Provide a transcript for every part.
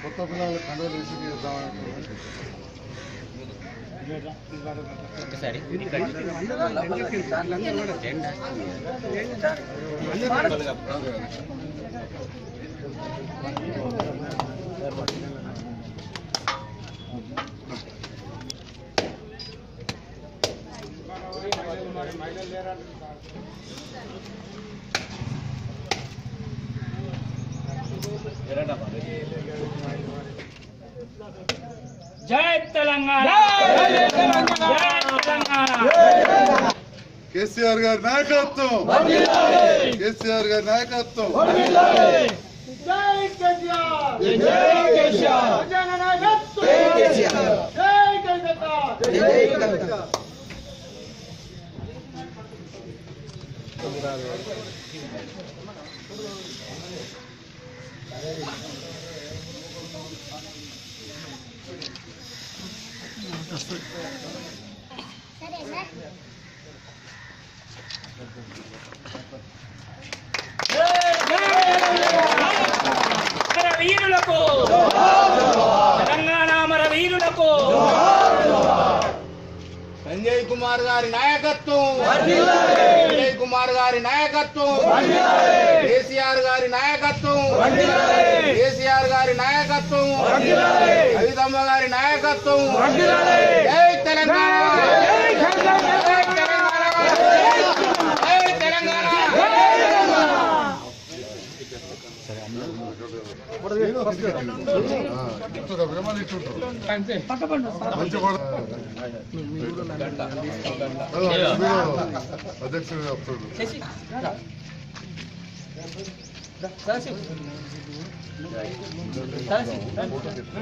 కొత్త పిల్లలు కండలు వేసి జై తెలంగాణ కేసీఆర్ గారి నాయకత్వం కేసీఆర్ గారి నాయకత్వం జై కేసీఆర్ జై కేసీఆర్ జన నాయకత్వం జై కేసీఆర్ జై కవిత జై కవిత వీరులకు తెలంగాణ మన వీరులకు సంజయ్ కుమార్ గారి నాయకత్వం సంజయ్ కుమార్ గారి నాయకత్వం కేసీఆర్ గారి నాయకత్వం కేసీఆర్ గారి నాయకత్వం కవితమ్మ గారి నాయకత్వం జై తెలంగాణ జై తెలంగాణ జై తెలంగాణ అధ్యక్షుడు చెప్తాడు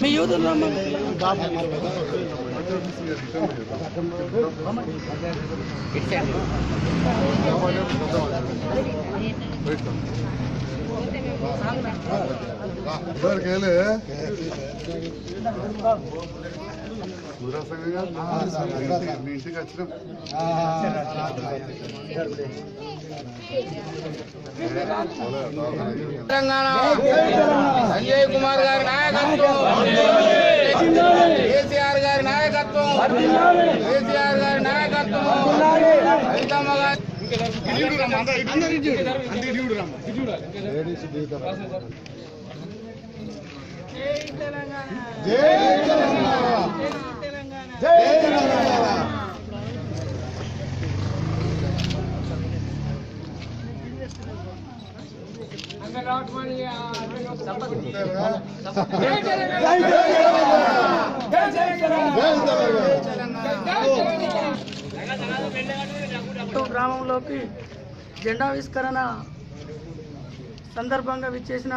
మీ యూత్ మీ ఇంటికి వచ్చినాం తెలంగాణ సంజయ్ కుమార్ గారి నాయకత్వం కేసీఆర్ గారి నాయకత్వం కేసీఆర్ గారి నాయకత్వం కవితమ్మ గారి గ్రామంలోకి జెండావిష్కరణ సందర్భంగా విచ్చేసిన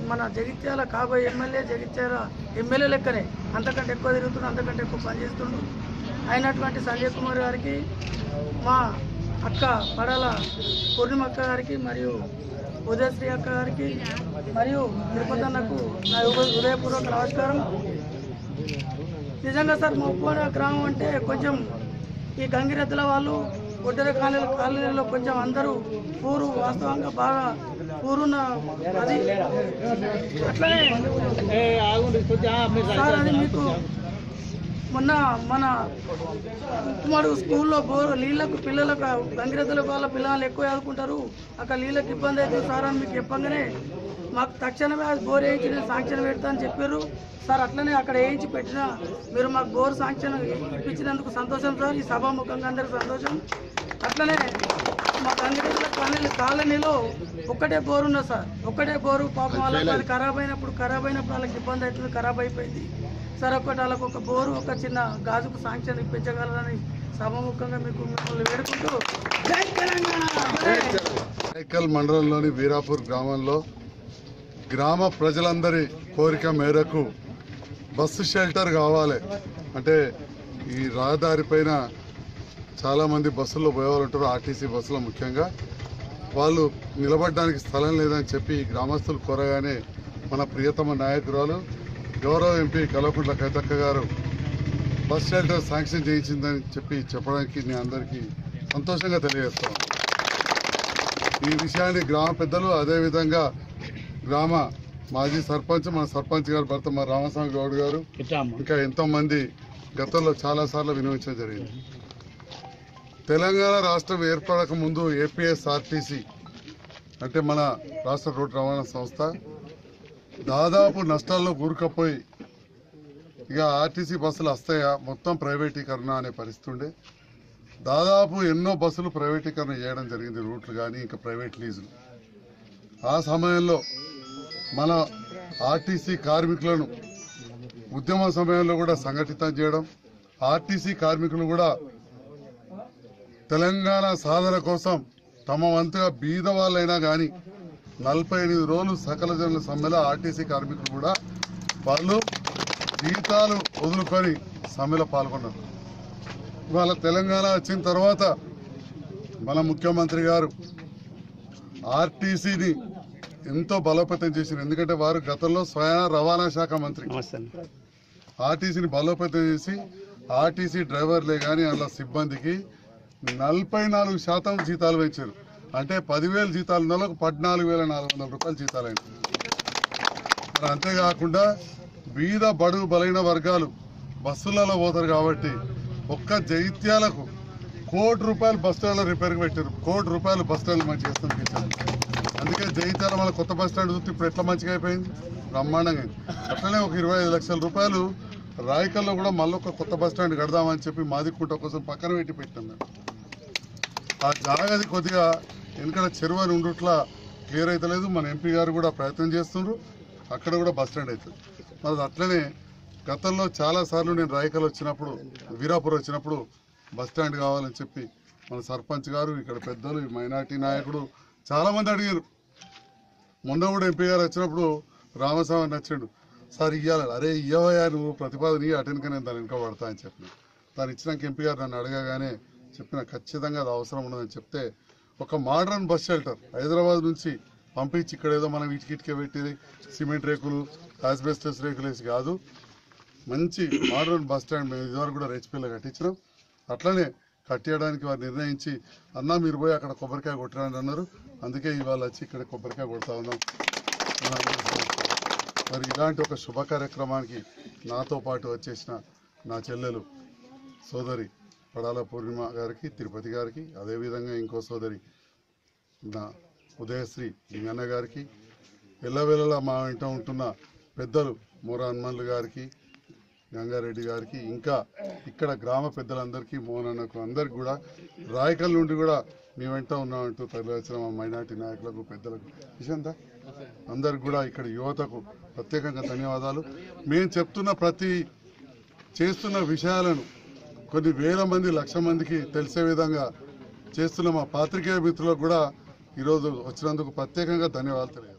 మన జగిత్యాల కాబోయే ఎమ్మెల్యే జగిత్యాల ఎమ్మెల్యే లెక్కనే అంతకంటే ఎక్కువ తిరుగుతుండు, అంతకంటే ఎక్కువ పనిచేస్తుండు అయినటువంటి సంజయ్ కుమార్ గారికి, మా అక్క పడాల పూర్ణిమ అక్క గారికి మరియు ఉదయశ్రీ అక్క గారికి మరియు తిరుపతన్నకు నా హృదయపూర్వక నమస్కారం. నిజంగా సార్ మా ఉప్పాడ గ్రామం అంటే కొంచెం ఈ గంగిరెద్దుల వాళ్ళు ఒడ్డెర కాలనీలో కొంచెం అందరూ ఊరు వాస్తవంగా బాగా ఊరున్న అది అట్లనే సార్ అది మీకు మొన్న మన ఉప్పుమడుగు స్కూల్లో నీళ్ళకు పిల్లలకు గంగిరెద్దుల వాళ్ళ పిల్లలు ఎక్కువ చదువుకుంటారు, అక్కడ నీళ్ళకి ఇబ్బంది అవుతుంది సార్ అని మీకు చెప్పగానే మాకు తక్షణమే అది బోర్ వేయించి నేను శాంక్షన్ పెడతా అని చెప్పారు సార్. అట్లనే అక్కడ వేయించి పెట్టినా మీరు మాకు బోర్ శాంక్షన్ ఇప్పించినందుకు సంతోషం సార్, ఈ సభాముఖంగా అందరికీ సంతోషం. అట్లనే మా గంగిరెద్దుల కాలనీలో ఒక్కటే బోరు ఉన్నది సార్, ఒక్కటే బోరు. పాపం వాళ్ళకి అది ఖరాబ్ అయినప్పుడు వాళ్ళకి ఇబ్బంది అవుతుంది, ఖరాబ్ అయిపోయింది సార్. ఒక్కటి వాళ్ళకు ఒక బోరు ఒక చిన్న గాజుకు శాంక్షన్ ఇప్పించగలరని సభాముఖంగా మీకు మిమ్మల్ని వేడుకుంటూ జై తెలంగాణ. రైకల్ మండలంలోని వీరాపూర్ గ్రామంలో గ్రామ ప్రజలందరి కోరిక మేరకు బస్సు షెల్టర్ కావాలి. అంటే ఈ రహదారి పైన చాలామంది బస్సుల్లో పోయేవాళ్ళు ఉంటారు, ఆర్టీసీ బస్సులో ముఖ్యంగా. వాళ్ళు నిలబడడానికి స్థలం లేదని చెప్పి గ్రామస్తులు కోరగానే మన ప్రియతమ నాయకురాలు గౌరవ ఎంపీ కల్వకుంట్ల కవితక్క గారు బస్ షెల్టర్ శాంక్షన్ చేయించిందని చెప్పడానికి నేను అందరికీ సంతోషంగా తెలియజేస్తాను. ఈ విషయాన్ని గ్రామ పెద్దలు, అదేవిధంగా గ్రామ మాజీ సర్పంచ్, మన సర్పంచ్ గారు భర్త మా రామస్వామి గౌడ్ గారు, ఇంకా ఎంతో మంది గతంలో చాలాసార్లు వినియోగించడం జరిగింది. తెలంగాణ రాష్ట్రం ఏర్పడక ముందు ఏపీఎస్ఆర్టీసీ అంటే మన రాష్ట్ర రోడ్డు రవాణా సంస్థ దాదాపు నష్టాల్లో కూరుకపోయి ఇక ఆర్టీసీ బస్సులు వస్తాయా, మొత్తం ప్రైవేటీకరణ అనే పరిస్థితి ఉండే. దాదాపు ఎన్నో బస్సులు ప్రైవేటీకరణ చేయడం జరిగింది, రూట్లు కానీ ఇంకా ప్రైవేట్ లీజులు. ఆ సమయంలో మన ఆర్టీసీ కార్మికులను ఉద్యమ సమయంలో కూడా సంఘటితం చేయడం, ఆర్టీసీ కార్మికులు కూడా తెలంగాణ సాధన కోసం తమ వంతుగా బీద వాళ్ళైనా కానీ 48 రోజులు సకల జనుల సమ్మెలో ఆర్టీసీ కార్మికులు కూడా వాళ్ళు జీతాలు వదులుకొని సమ్మెలో పాల్గొన్నారు. ఇవాళ తెలంగాణ వచ్చిన తర్వాత మన ముఖ్యమంత్రి గారు ఆర్టీసీని ఎంతో బలోపేతం చేశారు. ఎందుకంటే వారు గతంలో స్వయం రవాణా శాఖ మంత్రి. ఆర్టీసీని బలోపేతం చేసి ఆర్టీసీ డ్రైవర్లే కానీ అందులో సిబ్బందికి 44% జీతాలు పెంచారు. అంటే 10,000 జీతాలు ఉన్న వాళ్ళకు 14,400 రూపాయలు జీతాలైంది. మరి అంతేకాకుండా బీద బడుగు బలైన వర్గాలు బస్సులలో పోతారు కాబట్టి ఒక్క జైత్యాలకు ₹1,00,00,000 బస్ స్టాండ్లో రిపేర్కి పెట్టారు. ₹1,00,00,000 బస్ స్టాండ్ మంచిగా ఇస్తాను. అందుకే జైత్యాల మన కొత్త బస్ స్టాండ్ చూస్తే ఇప్పుడు ఎట్లా మంచిగా అయిపోయింది, బ్రహ్మాండంగా అయింది. అట్లనే ఒక 25 లక్షల రూపాయలు రాయకల్లో కూడా మళ్ళీ ఒక కొత్త బస్ స్టాండ్ కడదామని చెప్పి మాదికుంట కోసం పక్కన పెట్టినాం. ఆ జాగది కొద్దిగా ఎందుకంటే చెరువు అని ఉండుట్లా క్లియర్ అవుతలేదు. మన ఎంపీ గారు కూడా ప్రయత్నం చేస్తున్నారు, అక్కడ కూడా బస్ స్టాండ్ అవుతుంది. మరి అట్లనే గతంలో చాలాసార్లు నేను రాయకల్ వచ్చినప్పుడు, వీరాపూర్ వచ్చినప్పుడు బస్ స్టాండ్ కావాలని చెప్పి మన సర్పంచ్ గారు, ఇక్కడ పెద్దలు, మైనార్టీ నాయకుడు చాలామంది అడిగారు. మొన్న కూడా ఎంపీ గారు వచ్చినప్పుడు రామస్వామి నచ్చాడు, సార్ ఇవ్వాలి, అరే ఇవ్వయా నువ్వు ప్రతిపాదన అటెన్క నేను దాని వెనుక పడతా అని చెప్పిన. దాన్ని ఇచ్చినాక ఎంపీ గారు నన్ను అడగగానే చెప్పిన ఖచ్చితంగా అది అవసరం ఉండదని చెప్తే ఒక మోడర్న్ బస్ షెల్టర్ హైదరాబాద్ నుంచి పంపించి ఇక్కడ ఏదో మనం ఇటుకిటికే పెట్టి సిమెంట్ రేకులు, ఆస్బెస్టస్ రేకులు వేసి కాదు, మంచి మోడర్న్ బస్ స్టాండ్ మేము ఇదివరకు కూడా రేచిపల్లిలో కట్టించినాం. అట్లనే కట్టేయడానికి వారు నిర్ణయించి అన్నా మీరు పోయి అక్కడ కొబ్బరికాయ కొట్టరండి అన్నారు. అందుకే ఇవాళ వచ్చి ఇక్కడ కొబ్బరికాయ కొడతా ఉన్నాం. మరి ఇలాంటి ఒక శుభ కార్యక్రమానికి నాతో పాటు వచ్చేసిన నా చెల్లెలు సోదరి పడాల పూర్ణిమ గారికి, తిరుపతి గారికి, అదేవిధంగా ఇంకో సోదరి నా ఉదయశ్రీ లింగన్న గారికి, ఎల్లవేళలా మా వెంట ఉంటున్న పెద్దలు మోరా హనుమన్లు గారికి, గంగారెడ్డి గారికి, ఇంకా ఇక్కడ గ్రామ పెద్దలందరికీ, మోహనన్నకు, అందరికి కూడా రాయకల్ నుండి కూడా మీ వెంట ఉన్నామంటూ తరలివచ్చిన మా మైనార్టీ నాయకులకు, పెద్దలకు, విషయంతా అందరికి కూడా ఇక్కడ యువతకు ప్రత్యేకంగా ధన్యవాదాలు. మేము చెప్తున్న చేస్తున్న విషయాలను కొన్ని వేల మంది, లక్ష మందికి తెలిసే విధంగా చేస్తున్న మా పాత్రికేయ మిత్రులకు కూడా ఈరోజు వచ్చినందుకు ప్రత్యేకంగా ధన్యవాదాలు తెలియజేస్తాను.